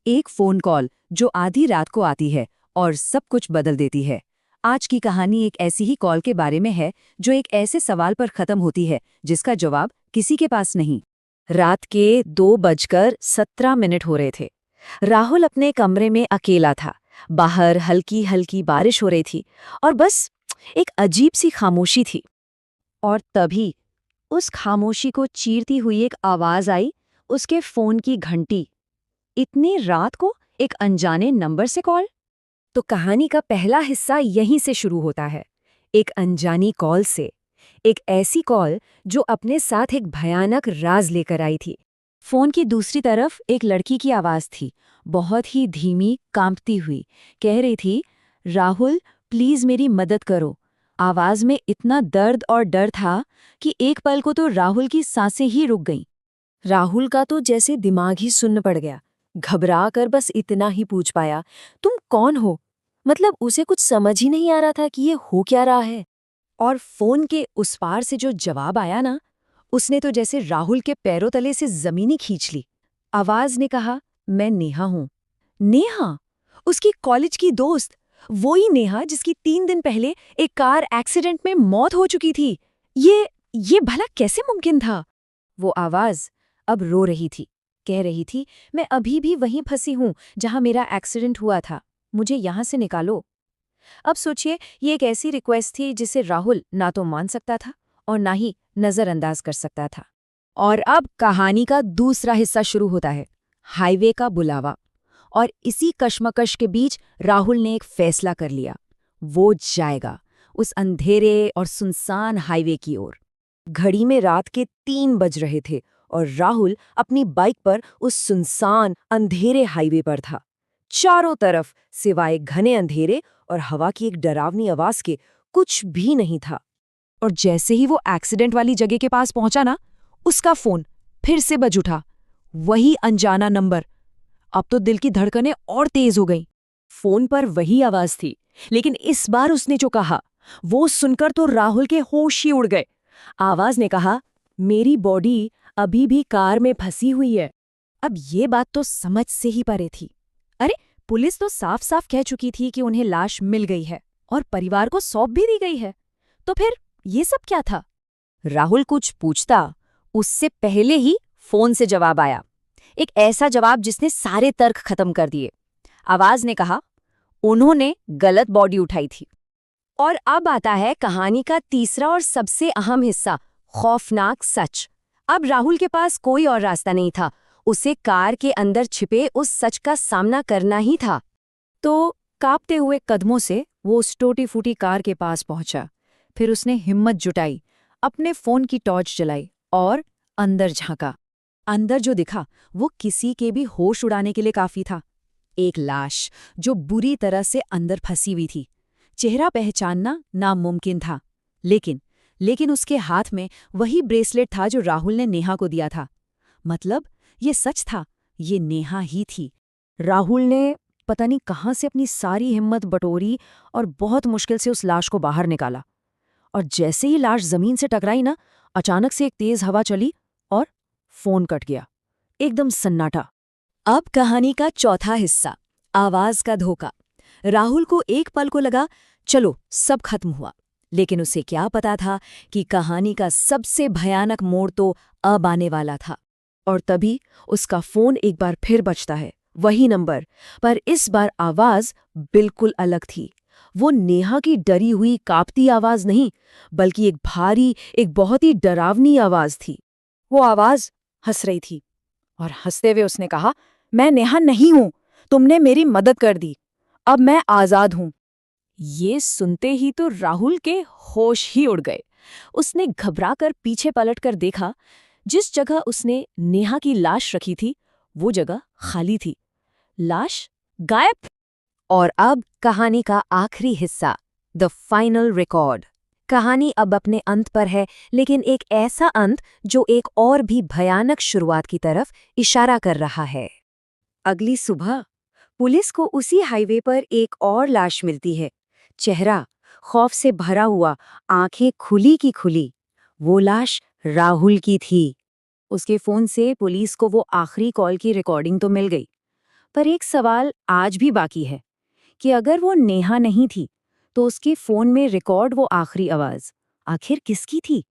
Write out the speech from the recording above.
एक phone call जो आधी रात को आती है और सब कुछ बदल देती है। आज की कहानी एक ऐसी ही कॉल के बारे में है जो एक ऐसे सवाल पर खत्म होती है जिसका जवाब किसी के पास नहीं। रात के 2:17 हो रहे थे। राहुल अपने कमरे में अकेला था। बाहर हल्की हल्की बारिश हो रही थी और बस एक अजीब सी खामोशी थी। और तभी उस खामोशी को चीरती हुई एक आवाज आई, उसके फोन की घंटी। इतनी रात को एक अनजाने नंबर से कॉल। तो कहानी का पहला हिस्सा यहीं से शुरू होता है, एक अनजानी कॉल से। एक ऐसी कॉल जो अपने साथ एक भयानक राज लेकर आई थी। फोन की दूसरी तरफ एक लड़की की आवाज थी, बहुत ही धीमी, कांपती हुई। कह रही थी, राहुल प्लीज मेरी मदद करो। आवाज में इतना दर्द और डर था कि एक पल को तो राहुल की सांसें ही रुक गईं। राहुल का तो जैसे दिमाग ही सुन्न पड़ गया। घबरा कर बस इतना ही पूछ पाया, तुम कौन हो? मतलब उसे कुछ समझ ही नहीं आ रहा था कि ये हो क्या रहा है। और फोन के उस पार से जो जवाब आया ना, उसने तो जैसे राहुल के पैरों तले से जमीनी खींच ली। आवाज ने कहा, मैं नेहा हूं। नेहा, उसकी कॉलेज की दोस्त, वो ही नेहा जिसकी 3 दिन पहले एक कार एक्सीडेंट में मौत हो चुकी थी। ये भला कैसे मुमकिन था? वो आवाज अब रो रही थी, कह रही थी, मैं अभी भी वहीं फंसी हूं जहां मेरा एक्सीडेंट हुआ था, मुझे यहां से निकालो। अब सोचिए, ये एक ऐसी रिक्वेस्ट थी जिसे राहुल ना तो मान सकता था और ना ही नजरअंदाज कर सकता था। और अब कहानी का दूसरा हिस्सा शुरू होता है, हाईवे का बुलावा। और इसी कश्मकश के बीच राहुल ने एक फैसला कर लिया। वो जाएगा उस अंधेरे और सुनसान हाईवे की ओर। घड़ी में रात के 3 बज रहे थे और राहुल अपनी बाइक पर उस सुनसान अंधेरे हाईवे पर था। चारों तरफ सिवाय घने अंधेरे और हवा की एक डरावनी आवाज के कुछ भी नहीं था। और जैसे ही वो एक्सीडेंट वाली जगह के पास पहुंचा ना, उसका फोन फिर से बज उठा। वही अनजाना नंबर। अब तो दिल की धड़कनें और तेज हो गईं। फोन पर वही आवाज थी, लेकिन इस बार उसने जो कहा, वो सुनकर तो राहुल के होश ही उड़ गए। आवाज ने कहा, मेरी बॉडी अभी भी कार में फंसी हुई है। अब ये बात तो समझ से ही परे थी। अरे, पुलिस तो साफ साफ कह चुकी थी कि उन्हें लाश मिल गई है और परिवार को सौंप भी दी गई है। तो फिर ये सब क्या था? राहुल कुछ पूछता, उससे पहले ही फोन से जवाब आया। एक ऐसा जवाब जिसने सारे तर्क खत्म कर दिए। आवाज ने कहा, उन्होंने गलत बॉडी उठाई थी। और अब आता है कहानी का तीसरा और सबसे अहम हिस्सा, खौफनाक सच। अब राहुल के पास कोई और रास्ता नहीं था, उसे कार के अंदर छिपे उस सच का सामना करना ही था। तो कांपते हुए कदमों से वो उस टूटी फूटी कार के पास पहुंचा। फिर उसने हिम्मत जुटाई, अपने फोन की टॉर्च जलाई और अंदर झांका। अंदर जो दिखा वो किसी के भी होश उड़ाने के लिए काफी था। एक लाश जो बुरी तरह से अंदर फंसी हुई थी। चेहरा पहचानना नामुमकिन था, लेकिन उसके हाथ में वही ब्रेसलेट था जो राहुल ने नेहा को दिया था। मतलब ये सच था, ये नेहा ही थी। राहुल ने पता नहीं कहाँ से अपनी सारी हिम्मत बटोरी और बहुत मुश्किल से उस लाश को बाहर निकाला। और जैसे ही लाश जमीन से टकराई ना, अचानक से एक तेज हवा चली और फोन कट गया। एकदम सन्नाटा। अब कहानी का चौथा हिस्सा, आवाज का धोखा। राहुल को एक पल को लगा, चलो सब खत्म हुआ। लेकिन उसे क्या पता था कि कहानी का सबसे भयानक मोड़ तो अब आने वाला था। और तभी उसका फोन एक बार फिर बजता है, वही नंबर, पर इस बार आवाज बिल्कुल अलग थी। वो नेहा की डरी हुई कांपती आवाज नहीं, बल्कि एक भारी, एक बहुत ही डरावनी आवाज थी। वो आवाज हंस रही थी और हंसते हुए उसने कहा, मैं नेहा नहीं हूं, तुमने मेरी मदद कर दी, अब मैं आजाद हूं। ये सुनते ही तो राहुल के होश ही उड़ गए। उसने घबराकर पीछे पलटकर देखा, जिस जगह उसने नेहा की लाश रखी थी वो जगह खाली थी, लाश गायब। और अब कहानी का आखिरी हिस्सा, द फाइनल रिकॉर्ड। कहानी अब अपने अंत पर है, लेकिन एक ऐसा अंत जो एक और भी भयानक शुरुआत की तरफ इशारा कर रहा है। अगली सुबह पुलिस को उसी हाईवे पर एक और लाश मिलती है। चेहरा खौफ से भरा हुआ, आंखें खुली की खुली। वो लाश राहुल की थी। उसके फोन से पुलिस को वो आखिरी कॉल की रिकॉर्डिंग तो मिल गई, पर एक सवाल आज भी बाकी है कि अगर वो नेहा नहीं थी, तो उसके फोन में रिकॉर्ड वो आखिरी आवाज आखिर किसकी थी?